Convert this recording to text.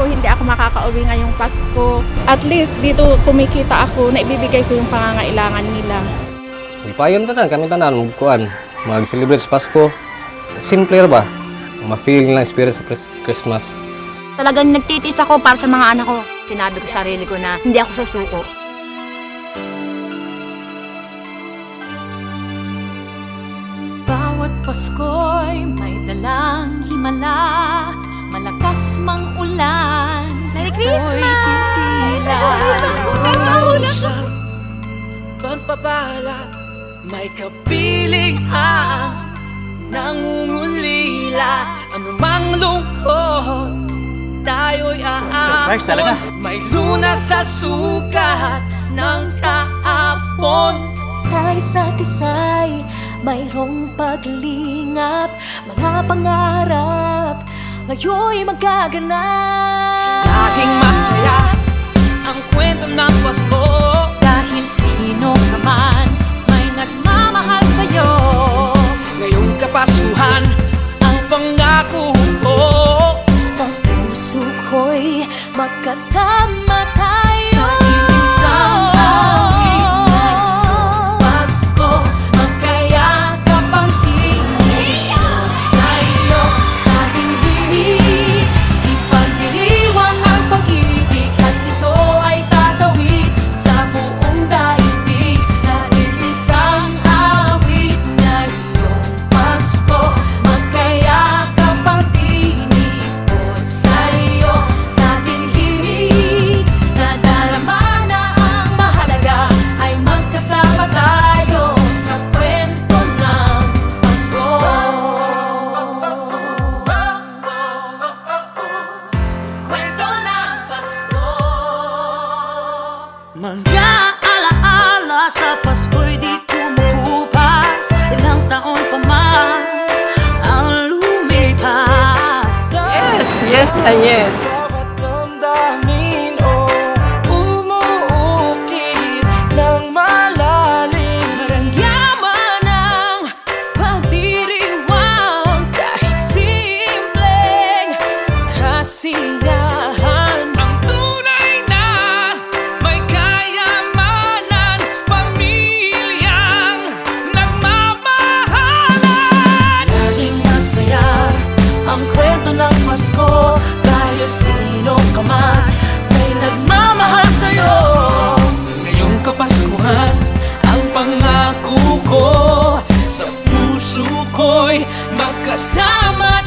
ko hindi ako makakauwi ngayong Pasko. At least dito kumikita ako na ibibigay ko yung pangangailangan nila. Ipayon tanan kami tanan mag-celebrate sa Pasko. Simple ba? Ma-feel lang spirit sa Christmas. Talagang nagtitiis ako para sa mga anak ko. Sinabi ko sa sarili ko na hindi ako susuko. Bawat Pasko'y may dalang himala, malakas mang ulan. Merry Christmas! Usap, pagpapala, may kapiling ang nangungulila. Anumang lungkot, tayo'y Surprise talaga. aapon. May lunas sa sukat ng kaapon. Sa isa't isa'y mayroong paglingap, mga pangarap ngayon'y magaganap. Laging masaya ang kwento ng Pasko. Dahil sino ka man may nagmamahal sa'yo. Ngayong Kapaskuhan, ang pangako ko. Sa puso ko'y magkasama tayo. Sa isang awit na Pasko, magkayakap ang tingin sa iyo, sa ating bibig. Ipagdiriwang ang pag-ibig at ito ay tatawid sa buong daigdig. Sa isang awit na iyong Pasko, magkayakap ang tinipon sa iyo, sa ating himig. Nadarama na ang mahalaga ay magkasama tayo sa kwento ng Pasko. Kwento ng Pasko. Mga alaala sa Pasko'y di kumukupas. Ilang taon pa man ang lumipas. Yes na yes. Bawat damdamin o umuukit ng malalim. Yaman ang pagdiriwang kahit simpleng kasiyahan. Ang tunay na may kayamanan, pamilyang nagmamahalan. Laging masaya ang kwento ng Pasko. Dahil sino ka man may nagmamahal sa'yo. Ngayong Kapaskuhan, ang pangako ko, sa puso ko'y magkasama